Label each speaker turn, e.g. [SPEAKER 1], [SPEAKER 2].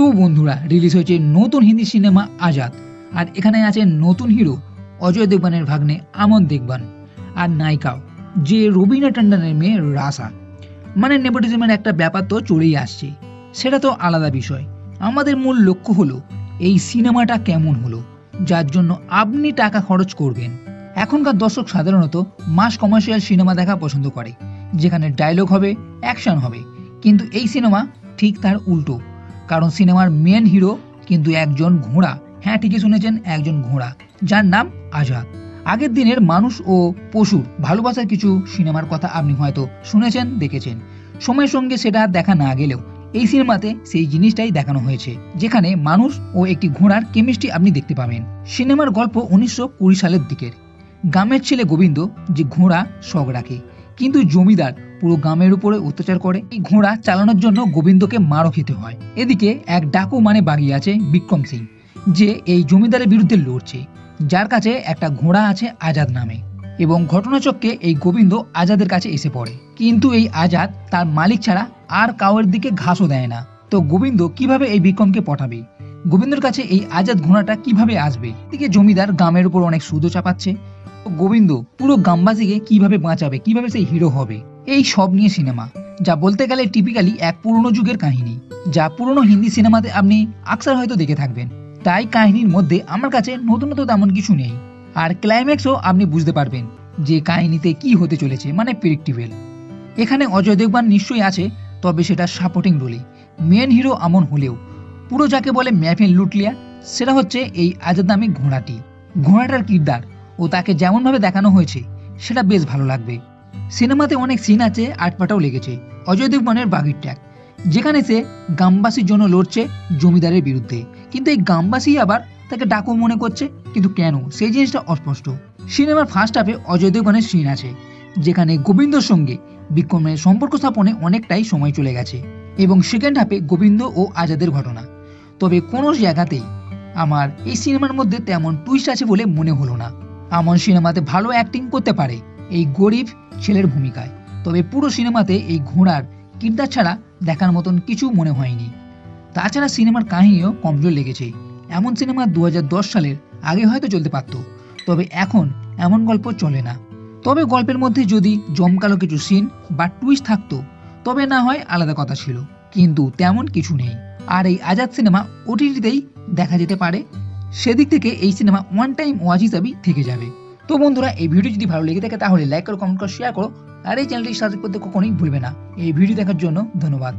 [SPEAKER 1] তো বন্ধুরা রিলিজ হয়েছে নতুন হিন্দি সিনেমা আজাদ। আর এখানে আছে নতুন হিরো অজয় দেবগনের ভাগ্নে আমন দেবগন আর নায়িকাও যে রবিনা টন্ডনের মেয়ে রাসা। মানে নেপোটিজমের একটা ব্যাপার তো চলেই আসছে, সেটা তো আলাদা বিষয়। আমাদের মূল লক্ষ্য হলো এই সিনেমাটা কেমন হলো, যার জন্য আপনি টাকা খরচ করবেন। এখনকার দর্শক সাধারণত মাস কমার্শিয়াল সিনেমা দেখা পছন্দ করে, যেখানে ডায়লগ হবে, অ্যাকশন হবে। কিন্তু এই সিনেমা ঠিক তার উল্টো, কারণ সিনেমার মেন হিরো কিন্তু একজন ঘোড়া। হ্যাঁ, ঠিকই শুনেছেন, একজন ঘোড়া, যার নাম আজাদ। আগের দিনের মানুষ ও পশুর ভালোবাসার কিছু সিনেমার কথা আপনি হয়তো শুনেছেন, দেখেছেন। সময়ের সঙ্গে সেটা দেখা না গেলেও এই সিনেমাতে সেই জিনিসটাই দেখানো হয়েছে, যেখানে মানুষ ও একটি ঘোড়ার কেমিস্ট্রি আপনি দেখতে পাবেন। সিনেমার গল্প 1920 সালের দিকের। গ্রামের ছেলে গোবিন্দ যে ঘোড়া শখ রাখে, কিন্তু জমিদার পুরো গ্রামের উপরে অত্যাচার করে। এই ঘোড়া চালানোর জন্য গোবিন্দকে মারও খেতে হয়। এদিকে এক ডাকু মানে বাগি আছে বিক্রম সিং, যে এই জমিদারের বিরুদ্ধে লড়ছে, যার কাছে একটা ঘোড়া আছে আজাদ নামে। এবং ঘটনাচক্রে এই গোবিন্দ আজাদের কাছে এসে পড়ে, কিন্তু এই আজাদ তার মালিক ছাড়া আর কাউয়ের দিকে ঘাসও দেয় না। তো গোবিন্দ কিভাবে এই বিক্রমকে পটাবে? গোবিন্দর কাছে এই আজাদ ঘোড়াটা কিভাবে আসবে? এদিকে জমিদার গ্রামের উপর অনেক সুদও চাপাচ্ছে। গোবিন্দ পুরো গ্রামবাসীকে কিভাবে বাঁচাবে, কিভাবে সেই হিরো হবে, এই সব নিয়ে সিনেমা। যা বলতে গেলে টিপিক্যালি এক পুরনো যুগের কাহিনী, যা পুরনো হিন্দি সিনেমাতে আপনি আকসার হয়তো দেখে থাকবেন। তাই কাহিনীর মধ্যে আমার কাছে নতুনত্ব তেমন কিছু নেই। আর ক্লাইম্যাক্সও আপনি বুঝতে পারবেন যে কাহিনীতে কি হতে চলেছে, মানে প্রেডিক্টেবল। এখানে অজয় দেবগন নিশ্চয়ই আছে, তবে সেটা সাপোর্টিং রোলে। মেন হিরো আমন হলেও পুরো যাকে বলে মেহফিল লুটলিয়া, সেটা হচ্ছে এই আজাদ নামী ঘোড়াটি। ঘোড়াটার কিরদার ও তাকে যেমনভাবে দেখানো হয়েছে সেটা বেশ ভালো লাগবে। সিনেমাতে অনেক সিন আছে, আটপাটাও লেগেছে। অজয় দেবগনের বাগির ট্র্যাক, যেখানে সে গ্রামবাসীর জন্য লড়ছে জমিদারের বিরুদ্ধে, কিন্তু এই গ্রামবাসী আবার তাকে ডাকু মনে করছে, কিন্তু কেন সেই জিনিসটা অস্পষ্ট। সিনেমার ফার্স্ট হাফে অজয় দেবগনের সিন আছে, যেখানে গোবিন্দর সঙ্গে বিক্রমের সম্পর্ক স্থাপনে অনেকটাই সময় চলে গেছে, এবং সেকেন্ড হাফে গোবিন্দ ও আজাদের ঘটনা। তবে কোনো জায়গাতেই আমার এই সিনেমার মধ্যে তেমন টুইস্ট আছে বলে মনে হলো না। আমন সিনেমাতে ভালো অ্যাক্টিং করতে পারে এই গরিব ছেলের ভূমিকায়, তবে পুরো সিনেমাতে এই ঘোড়ার কিরদার ছাড়া দেখার মতন কিছু মনে হয়নি। তাছাড়া সিনেমার কাহিনীও কমজোর লেগেছে। এমন সিনেমা 2010 সালের আগে হয়তো চলতে পারত, তবে এখন এমন গল্প চলে না। তবে গল্পের মধ্যে যদি জমকালো কিছু সিন বা টুইস্ট থাকতো তবে না হয় আলাদা কথা ছিল, কিন্তু তেমন কিছু নেই। আর এই আজাদ সিনেমা ওটিটিতেই দেখা যেতে পারে, সেদিক থেকে এই সিনেমা ওয়ান টাইম ওয়াচ হিসাবেই থেকে যাবে। তো বন্ধুরা, এই ভিডিও যদি ভালো লেগে থাকে তাহলে লাইক করো, কমেন্ট করো, শেয়ার করো, আর এই চ্যানেলটি সাবস্ক্রাইব করতে কখনোই ভুলবে না। এই ভিডিও দেখার জন্য ধন্যবাদ।